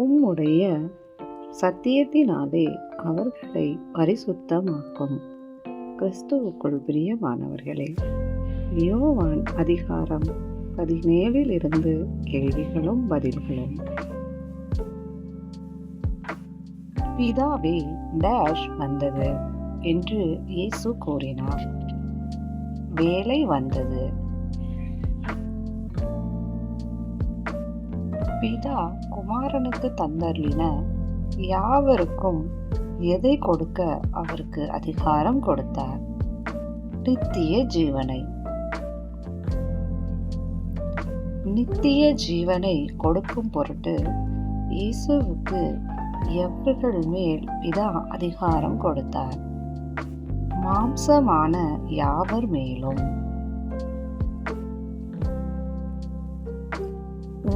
உம்முடைய சத்தியத்தினாலே அவர்களை பரிசுத்தமாக்கும். கிறிஸ்துவுக்குள் பிரியமானவர்களே, யோவான் அதிகாரம் 17 கேள்விகளும் பதில்களும். பிதாவே டேஷ் வந்தது என்று இயேசு கூறினார். வேலை வந்தது. பிதா குமாரனுக்கு தந்தருளின யாவருக்கும் எதை கொடுக்க அவருக்கு அதிகாரம் கொடுத்தார்? நித்திய ஜீவனை. நித்திய ஜீவனை கொடுக்கும் பொருட்டு இயேசுவுக்கு எவர்கள் மேல் பிதா அதிகாரம் கொடுத்தார்? மாம்சமான யாவர் மேலும்.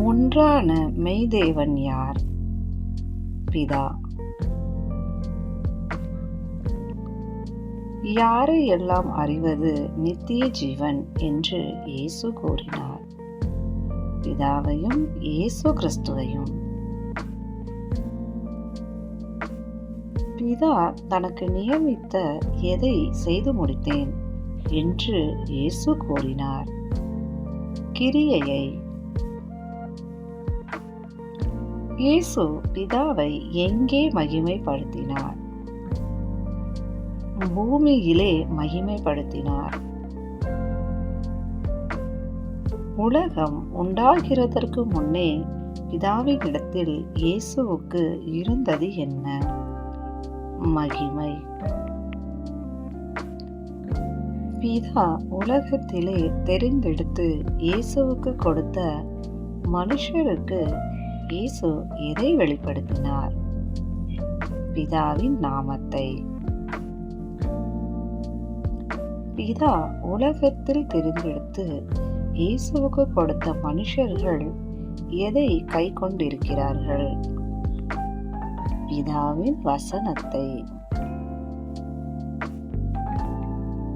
ஒன்றான மெய்தேவன் யார்? பிதா. யாரை எல்லாம் அறிவது நித்திய ஜீவன் என்று இயேசு கூறினார்? பிதாவையும் இயேசு கிறிஸ்துவையும். பிதா தனக்கு நியமித்த எதை செய்து முடித்தேன் என்று இயேசு கூறினார்? கிரியையை. இயேசு பிதாவை எங்கே மகிமைப்படுத்தினார்? பூமியிலே மகிமைப்படுத்தினார். உலகம் உண்டாகிறதற்கு முன்னே பிதாவினிடத்தில் இயேசுவுக்கு இருந்தது என்ன? மகிமை. பிதா உலகத்திலே தெரிந்தெடுத்து இயேசுவுக்கு கொடுத்த மனுஷருக்கு இயேசு எதை வெளிப்படுத்தினார்? பிதாவின் நாமத்தை. பிதா உலகத்தில் தெரிந்தெடுத்து இயேசுவுக்கு கொடுத்த மனுஷர்கள் எதை கை கொண்டிருக்கிறார்கள்? பிதாவின் வசனத்தை.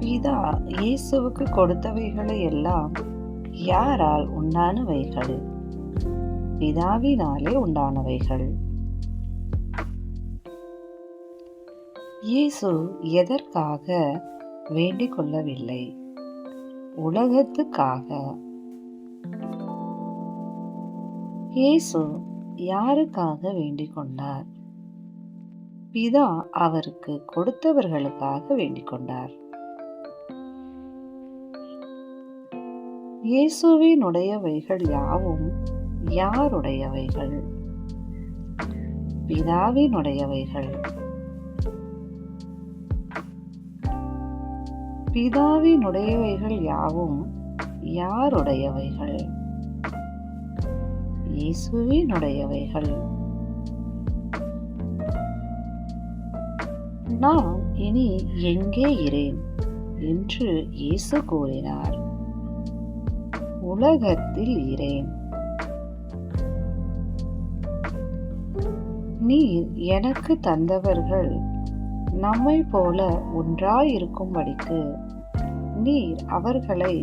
பிதா இயேசுவுக்கு கொடுத்தவைகளை எல்லாம் யாரால் உண்டானவைகள்? பிதாவினாலே உண்டானவைகள். இயேசு எதற்காக வேண்டிக் கொள்ளவில்லை? உலகத்துக்காக. இயேசு யாருக்காக வேண்டிக் கொண்டார்? பிதா அவருக்கு கொடுத்தவர்களுக்காக வேண்டிக் கொண்டார். இயேசுவினுடையவைகள் யாவும் யாருடையவைகள்? பிதாவினுடையவைகள். பிதாவினுடையவைகள் யாவும் யாருடையவைகள்? இயேசுவினுடையவைகள். நான் இனி எங்கே இரேன் என்று இயேசு கூறினார்? உலகத்தில் இரேன். நீர் எனக்கு தந்தவர்கள் நம்மை போல ஒன்றாயிருக்கும்படிக்கு நீர் அவர்களை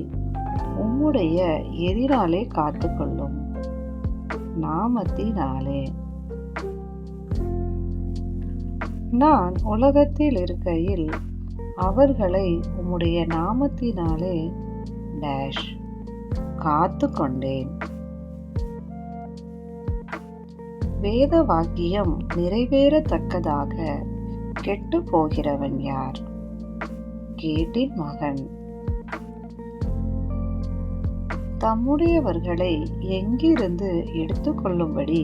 உம்முடைய எதிராலே காத்துக்கொள்ளும் நாமத்தினாலே. நான் உலகத்தில் இருக்கையில் அவர்களை உம்முடைய நாமத்தினாலே டேஷ் காத்து கொண்டேன். வேத வாக்கியம் நிறைவேறத்தக்கதாக கெட்டு போகிறவன் யார்? கேட்டின் மகன். தம்முடையவர்களை எங்கிருந்து எடுத்துக்கொள்ளும்படி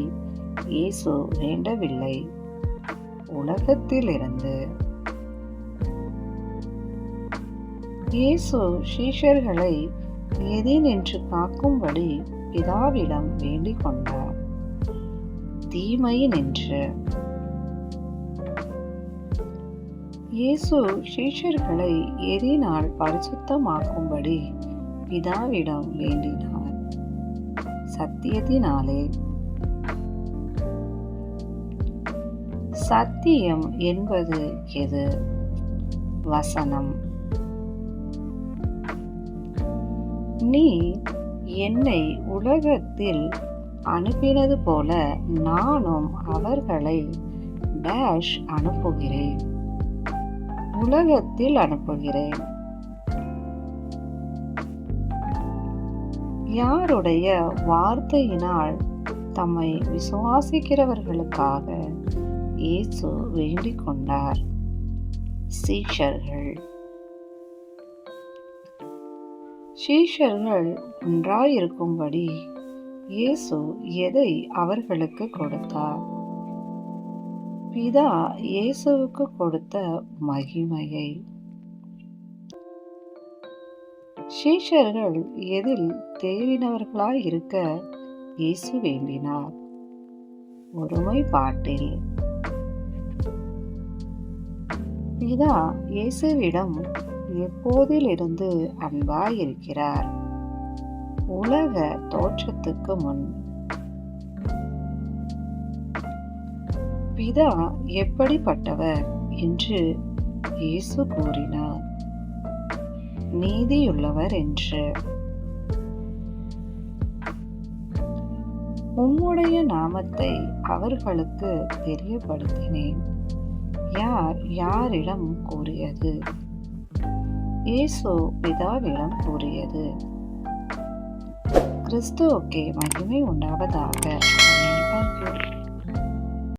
இயேசு வேண்டவில்லை, உலகத்திலிருந்து. இயேசு சீஷர்களை எதினின்று காக்கும்படி பிதாவிடம் வேண்டிக் கொண்டார், தீமையினின்று. இயேசு சீஷர்களை எதினால் பரிசுத்தமாக்கும்படி பிதாவிடம் வேண்டினார், சத்தியத்தினாலே. சத்தியம் என்பது எது? வசனம். நீ என்னை உலகத்தில் அனுப்பினது போல நானும் அவர்களை டேஷ் அனுப்புகிறேன், உலகத்தில் அனுப்புகிறேன். யாருடைய வார்த்தையினால் தம்மை விசுவாசிக்கிறவர்களுக்காக இயேசு வேண்டிக் கொண்டார்? சீஷர்கள். சீஷர்கள் ஒன்றாயிருக்கும்படி இயேசு எதை அவர்களுக்கு கொடுத்தார்? பிதா இயேசுவுக்கு கொடுத்த மகிமையை. சீஷர்கள் எதில் தேறினவர்களாய் இருக்க இயேசு வேண்டினார்? ஒருமைப்பாட்டில். பிதா இயேசுவிடம் எப்போதிலிருந்து அன்பாயிருக்கிறார்? உலக தோற்றத்துக்கு முன். பிதா எப்படிப்பட்டவர் என்று இயேசு கூறினார்? நீதியுள்ளவர் என்று. உம்முடைய நாமத்தை அவர்களுக்கு தெரியப்படுத்தினேன். யார் யாரிடம் கூறியது? இயேசு பிதாவிடம் கூறியது. கிறிஸ்துவுக்கே மகிமை உண்டாவதாக. ஆமென்.